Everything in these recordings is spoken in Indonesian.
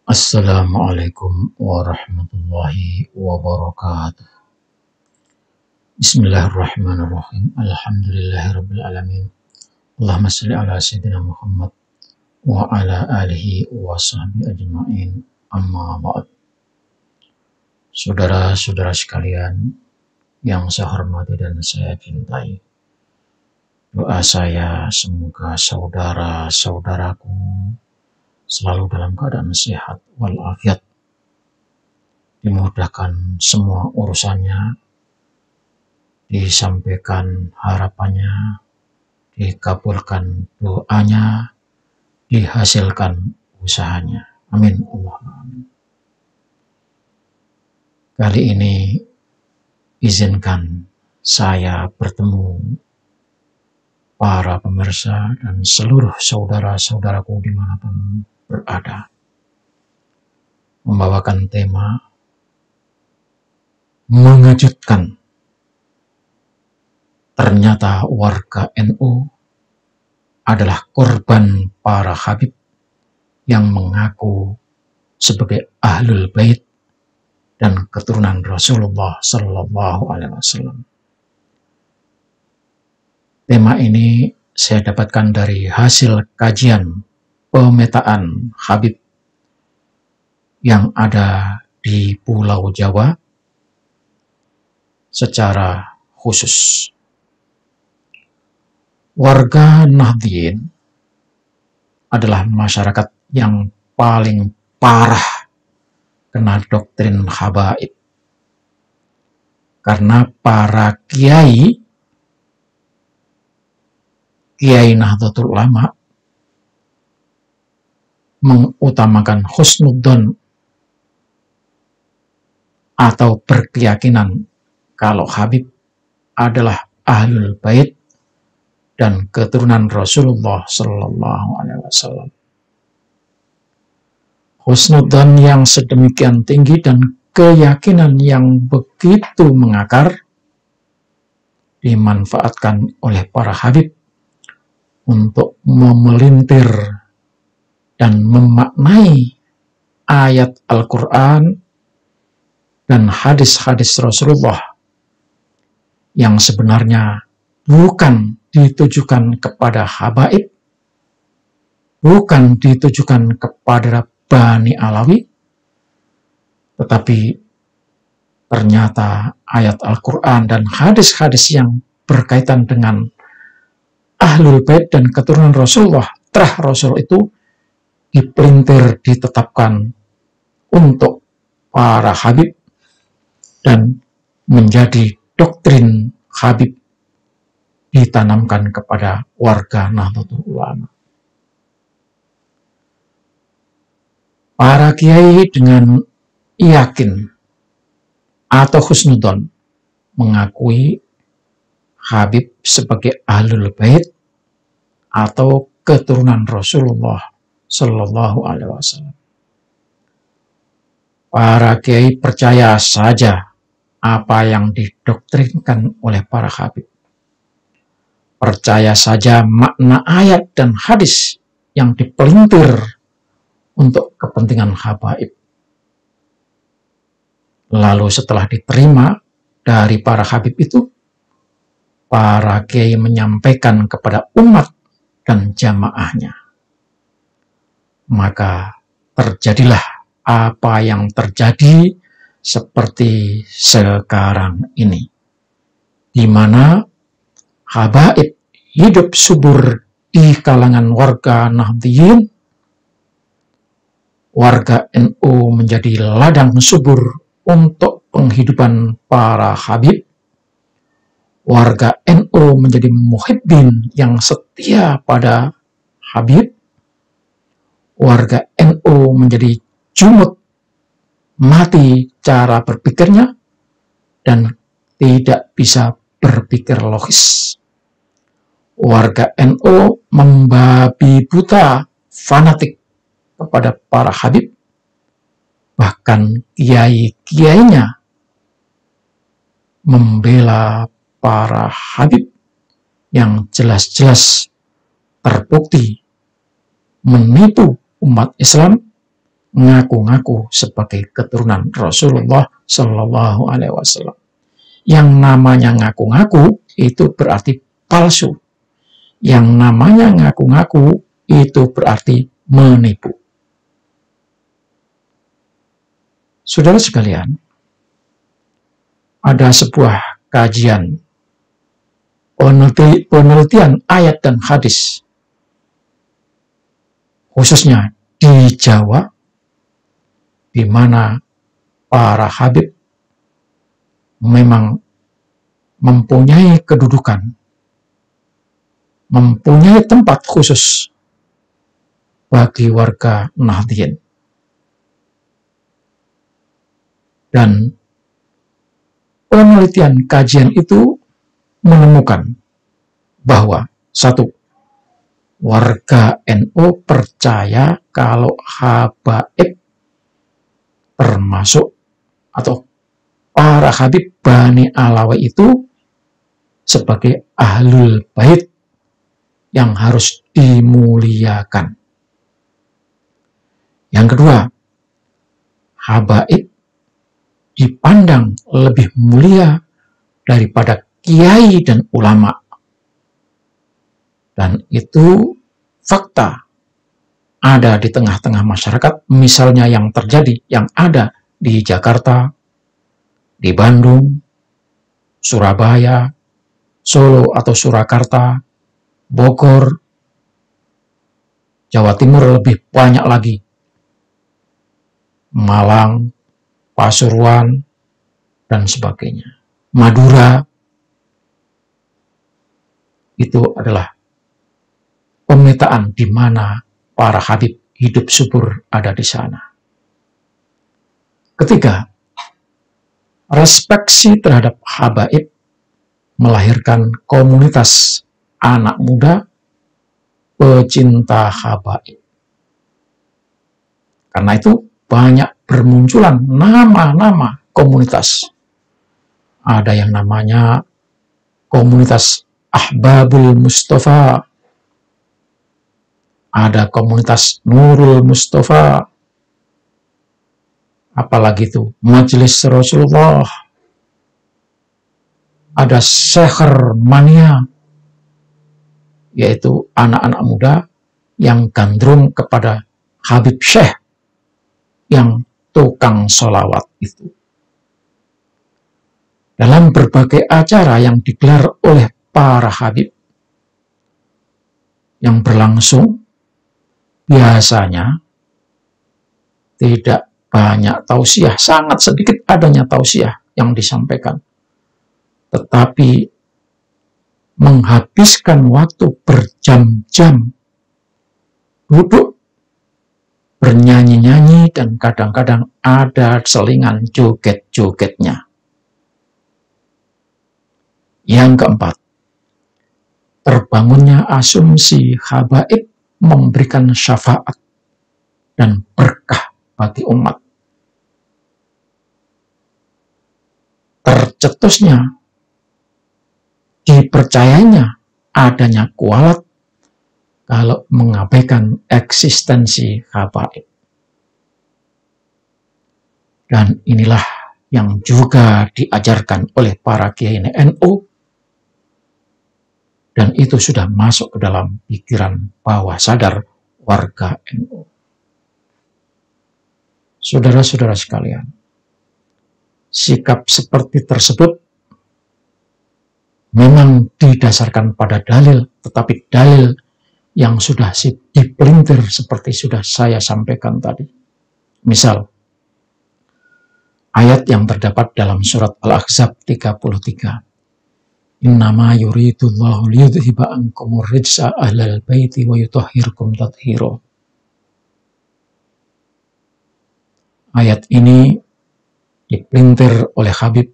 Assalamualaikum warahmatullahi wabarakatuh. Bismillahirrahmanirrahim. Alhamdulillahirabbil alamin. Allahumma shalli ala sayyidina Muhammad wa ala alihi wa sahbihi ajma'in. Amma ba'd. Saudara-saudara sekalian yang saya hormati dan saya cintai, doa saya semoga saudara-saudaraku selalu dalam keadaan sehat walafiat, dimudahkan semua urusannya, disampaikan harapannya, dikabulkan doanya, dihasilkan usahanya. Amin. Allahumma amin. Kali ini izinkan saya bertemu para pemirsa dan seluruh saudara-saudaraku dimanapun berada, membawakan tema mengejutkan. Ternyata warga NU adalah korban para Habib yang mengaku sebagai Ahlul Bait dan keturunan Rasulullah Sallallahu Alaihi Wasallam. Tema ini saya dapatkan dari hasil kajian pemetaan Habib yang ada di Pulau Jawa secara khusus. Warga Nahdliyin adalah masyarakat yang paling parah kena doktrin habaib, karena para kiai Nahdlatul Ulama mengutamakan husnudzon atau berkeyakinan kalau Habib adalah Ahlul Bait dan keturunan Rasulullah Sallallahu Alaihi Wasallam. Husnudzon yang sedemikian tinggi dan keyakinan yang begitu mengakar dimanfaatkan oleh para Habib untuk memelintir dan memaknai ayat Al-Quran dan hadis-hadis Rasulullah yang sebenarnya bukan ditujukan kepada habaib, bukan ditujukan kepada Bani Alawi, tetapi ternyata ayat Al-Quran dan hadis-hadis yang berkaitan dengan Ahlul Bait dan keturunan Rasulullah, terah Rasul itu dipelintir, ditetapkan untuk para Habib dan menjadi doktrin Habib, ditanamkan kepada warga Nahdlatul Ulama. Para kiai dengan yakin atau husnudzon mengakui Habib sebagai Ahlul Bait atau keturunan Rasulullah Sallallahu Alaihi Wasallam. Para kiai percaya saja apa yang didoktrinkan oleh para Habib. Percaya saja makna ayat dan hadis yang dipelintir untuk kepentingan habaib. Lalu setelah diterima dari para Habib itu, para kiai menyampaikan kepada umat dan jamaahnya. Maka terjadilah apa yang terjadi seperti sekarang ini, di mana habaib hidup subur di kalangan warga Nahdliyin, warga NU menjadi ladang subur untuk penghidupan para Habib, warga NU menjadi muhibbin yang setia pada Habib, warga NU menjadi jumud mati cara berpikirnya dan tidak bisa berpikir logis. Warga NU membabi buta, fanatik kepada para Habib, bahkan kiai-kiainya membela para Habib yang jelas-jelas terbukti menipu umat Islam ngaku-ngaku sebagai keturunan Rasulullah Shallallahu Alaihi Wasallam. Yang namanya ngaku-ngaku itu berarti palsu. Yang namanya ngaku-ngaku itu berarti menipu. Saudara sekalian, ada sebuah kajian penelitian ayat dan hadis, khususnya di Jawa, di mana para habib memang mempunyai kedudukan, mempunyai tempat khusus bagi warga Nahdliyin. Dan penelitian kajian itu menemukan bahwa satu, warga NU percaya kalau habaib termasuk atau para habib Bani Alawiyah itu sebagai ahlul bait yang harus dimuliakan. Yang kedua, habaib dipandang lebih mulia daripada kiai dan ulama. Dan itu fakta ada di tengah-tengah masyarakat, misalnya yang terjadi, yang ada di Jakarta, di Bandung, Surabaya, Solo atau Surakarta, Bogor, Jawa Timur lebih banyak lagi, Malang, Pasuruan, dan sebagainya. Madura, itu adalah pemetaan di mana para habib hidup subur ada di sana. Ketiga, respeksi terhadap habaib melahirkan komunitas anak muda pecinta habaib. Karena itu banyak bermunculan nama-nama komunitas. Ada yang namanya komunitas Ahbabul Mustafa, ada komunitas Nurul Mustafa, apalagi itu Majelis Rasulullah, ada Sekher Mania, yaitu anak-anak muda yang gandrung kepada Habib Syekh yang tukang sholawat itu. Dalam berbagai acara yang digelar oleh para habib yang berlangsung, biasanya tidak banyak tausiah, sangat sedikit adanya tausiah yang disampaikan. Tetapi menghabiskan waktu berjam-jam duduk bernyanyi-nyanyi dan kadang-kadang ada selingan joget-jogetnya. Yang keempat, terbangunnya asumsi habaib memberikan syafaat dan berkah bagi umat. Tercetusnya dipercayanya adanya kualat kalau mengabaikan eksistensi habaib. Dan inilah yang juga diajarkan oleh para kiai NU, dan itu sudah masuk ke dalam pikiran bawah sadar warga NU. Saudara-saudara sekalian, sikap seperti tersebut memang didasarkan pada dalil, tetapi dalil yang sudah dipelintir seperti sudah saya sampaikan tadi. Misal, ayat yang terdapat dalam surat Al-Ahzab 33. Innama yuridullahu liyudhiba ankumur rijsa ahlal baiti wa yutahhirkum tathhira. Ayat ini dipelintir oleh Habib,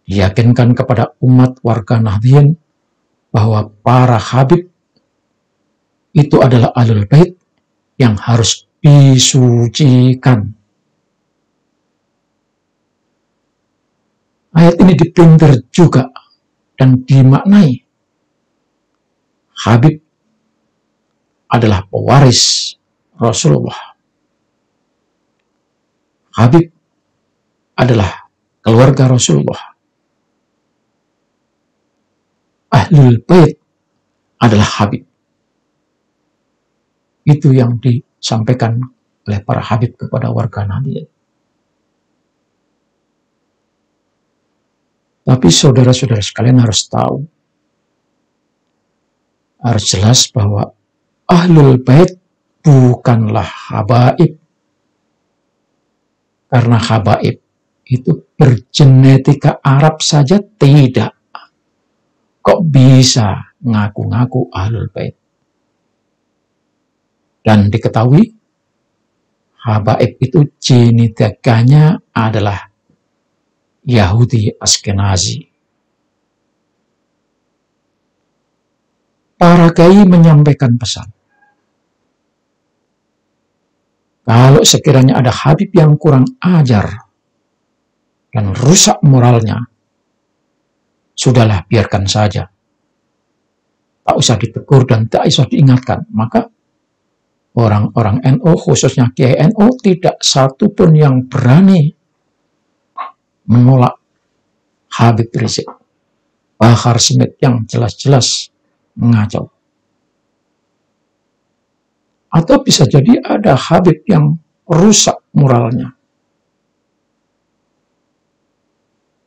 diyakinkan kepada umat warga Nahdliyin bahwa para Habib itu adalah ahlul bait yang harus disucikan. Ayat ini dipelintir juga dan dimaknai Habib adalah pewaris Rasulullah. Habib adalah keluarga Rasulullah. Ahlul Bait adalah Habib. Itu yang disampaikan oleh para Habib kepada warga Nahdien. Tapi saudara-saudara sekalian harus tahu, harus jelas bahwa Ahlul Bait bukanlah habaib. Karena habaib itu bergenetika Arab saja tidak. Kok bisa ngaku-ngaku Ahlul Bait? Dan diketahui, habaib itu genetikanya adalah Yahudi Askenazi. Para kiai menyampaikan pesan. Kalau sekiranya ada habib yang kurang ajar dan rusak moralnya, sudahlah biarkan saja. Tak usah ditegur dan tak usah diingatkan. Maka orang-orang NU, khususnya Kiai NU, tidak satu pun yang berani menolak Habib Rizik Bahar Smith yang jelas-jelas mengacau. Atau bisa jadi ada Habib yang rusak moralnya.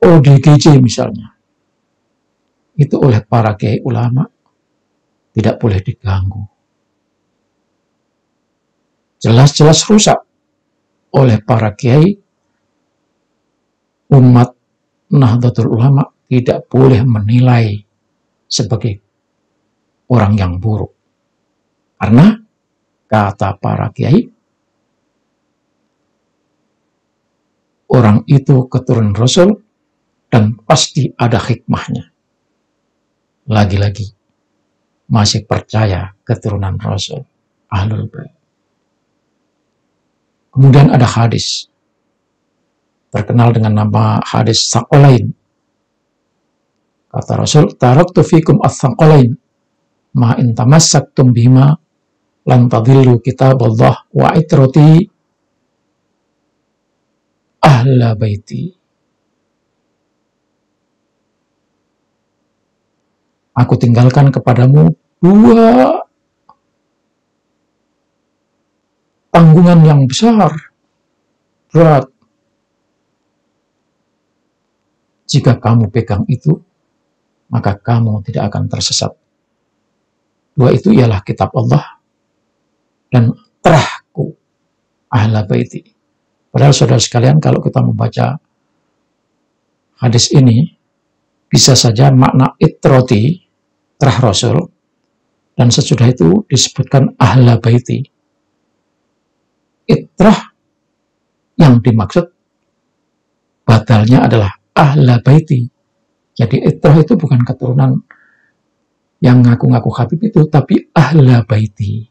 ODGJ misalnya. Itu oleh para kiai ulama tidak boleh diganggu. Jelas-jelas rusak oleh para kiai umat Nahdlatul Ulama tidak boleh menilai sebagai orang yang buruk. Karena kata para kiai, orang itu keturunan Rasul dan pasti ada hikmahnya. Lagi-lagi masih percaya keturunan Rasul, Ahlul Bait. Kemudian ada hadis terkenal dengan nama hadis Tsaqalain. Kata Rasul, taraktu fikum ats-tsaqalain ma in tamassaktum bima lan tadillu kitaballah wa itrati ahla baiti. Aku tinggalkan kepadamu dua tanggungan yang besar, berat. Jika kamu pegang itu, maka kamu tidak akan tersesat. Dua itu ialah kitab Allah dan terahku, ahla baiti. Padahal saudara sekalian, kalau kita membaca hadis ini, bisa saja makna itroti, terah Rasul, dan sesudah itu disebutkan ahla baiti. Itrah yang dimaksud badalnya adalah ahla baiti. Jadi itrah itu bukan keturunan yang ngaku-ngaku Habib itu, tapi ahla baiti,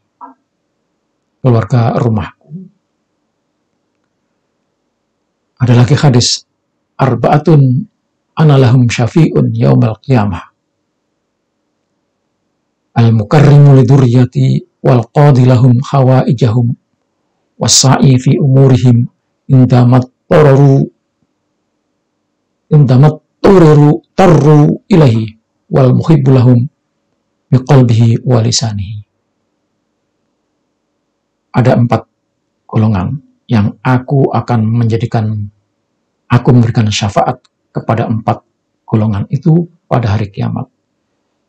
keluarga rumahku. Ada lagi hadis, arba'atun analahum syafi'un yaumal qiyamah, al-mukarrimu liduriyati wal qadilahum hawaijahum wassa'i fi umurihim indamat tarru ilahi wal muhibbulahum biqalbihi walisanihi. Ada 4 golongan yang aku memberikan syafaat kepada 4 golongan itu pada hari kiamat.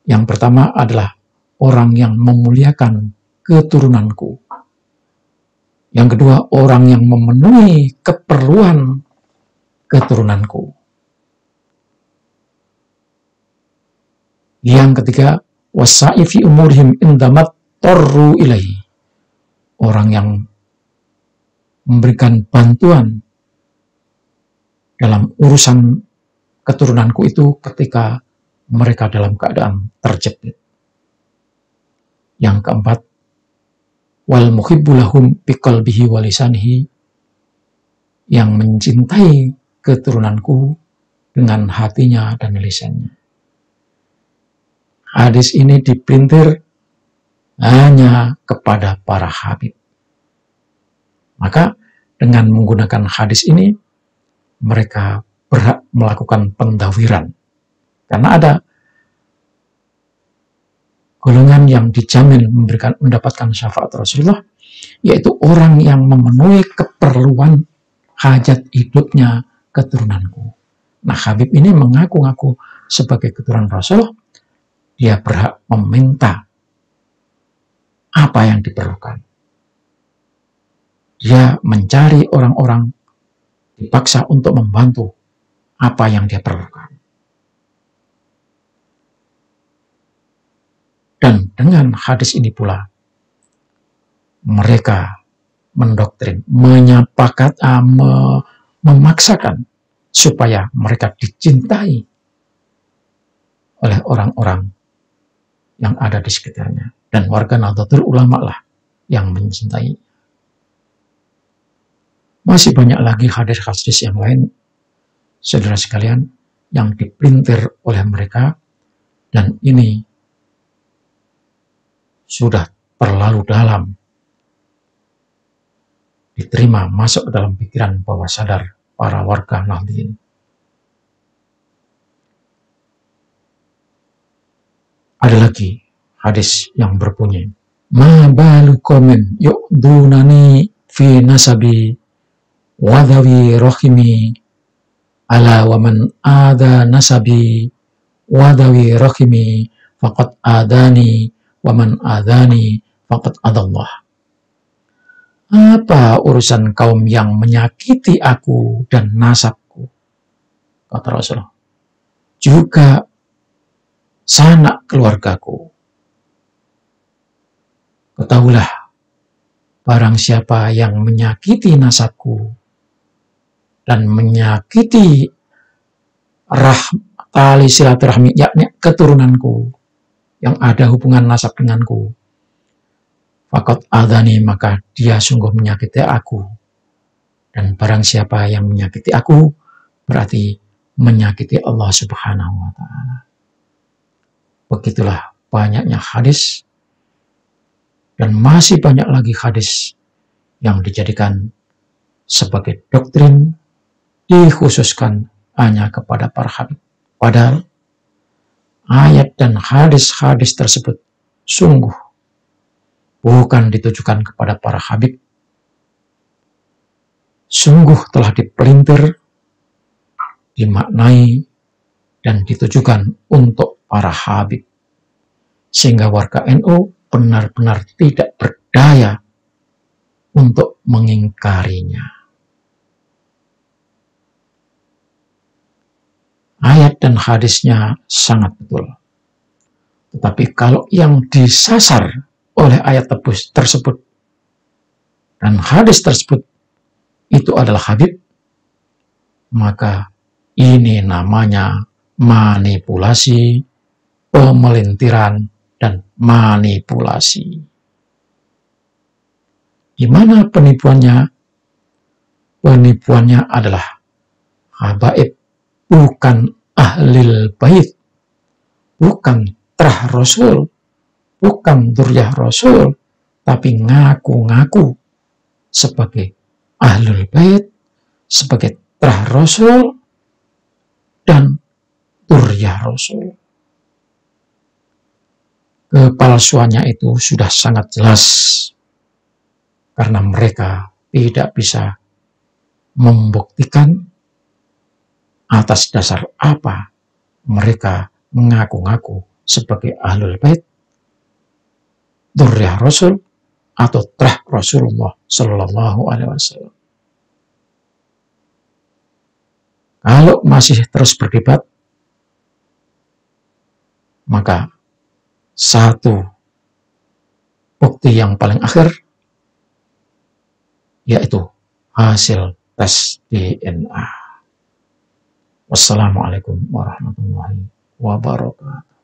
Yang pertama adalah orang yang memuliakan keturunanku. Yang kedua, orang yang memenuhi keperluan keturunanku. Yang ketiga, wasa'i fi umurihim indamat tarru ilaihi. Orang yang memberikan bantuan dalam urusan keturunanku itu ketika mereka dalam keadaan terjepit. Yang keempat, wal muhibbulahum biqalbihi walisanihi, yang mencintai keturunanku dengan hatinya dan lisannya. Hadis ini dipelintir hanya kepada para habib. Maka dengan menggunakan hadis ini, mereka berhak melakukan pendawiran. Karena ada golongan yang dijamin mendapatkan syafaat Rasulullah, yaitu orang yang memenuhi keperluan hajat hidupnya keturunanku. Nah, Habib ini mengaku-ngaku sebagai keturunan Rasul, dia berhak meminta apa yang diperlukan. Dia mencari orang-orang, dipaksa untuk membantu apa yang dia perlukan. Dan dengan hadis ini pula, mereka mendoktrin, memaksakan supaya mereka dicintai oleh orang-orang yang ada di sekitarnya. Dan warga Nahdlatul Ulama lah yang mencintai. Masih banyak lagi hadis-hadis yang lain, saudara sekalian, yang dipelintir oleh mereka, dan ini sudah terlalu dalam diterima masuk ke dalam pikiran bawah sadar para warga Nahdliyin. Ada lagi hadis yang berbunyi, ma balu qaumin yu'dunani fi nasabi wadawi rohimi ala waman ada nasabi wadawi rohimi faqad adani waman adani faqad adallah. Apa urusan kaum yang menyakiti aku dan nasabku, kata Rasulullah, juga sanak keluargaku. Ketahuilah, barang siapa yang menyakiti nasabku dan menyakiti tali silaturahmi, yakni keturunanku yang ada hubungan nasab denganku, faqad adani, maka dia sungguh menyakiti aku. Dan barang siapa yang menyakiti aku, berarti menyakiti Allah Subhanahu wa Ta'ala. Begitulah banyaknya hadis, dan masih banyak lagi hadis yang dijadikan sebagai doktrin, dikhususkan hanya kepada para habib. Padahal ayat dan hadis-hadis tersebut sungguh bukan ditujukan kepada para habib, sungguh telah dipelintir, dimaknai, dan ditujukan untuk para habib, sehingga warga NU benar-benar tidak berdaya untuk mengingkarinya. Ayat dan hadisnya sangat betul. Tetapi kalau yang disasar oleh ayat tersebut dan hadis tersebut itu adalah habib, maka ini namanya manipulasi, pemelintiran, dan manipulasi. Gimana penipuannya? Penipuannya adalah habaib, bukan ahlil bait, bukan terah Rasul, bukan dzurriyyah Rasul, tapi ngaku-ngaku sebagai ahlul bait, sebagai terah Rasul, dan dzurriyyah Rasul. Kepalsuannya itu sudah sangat jelas, karena mereka tidak bisa membuktikan atas dasar apa mereka mengaku-ngaku sebagai ahlul bait, dzurriyyah Rasul, atau terah Rasulullah Sallallahu Alaihi Wasallam. Kalau masih terus berdebat, maka satu bukti yang paling akhir yaitu hasil tes DNA. Wassalamualaikum warahmatullahi wabarakatuh.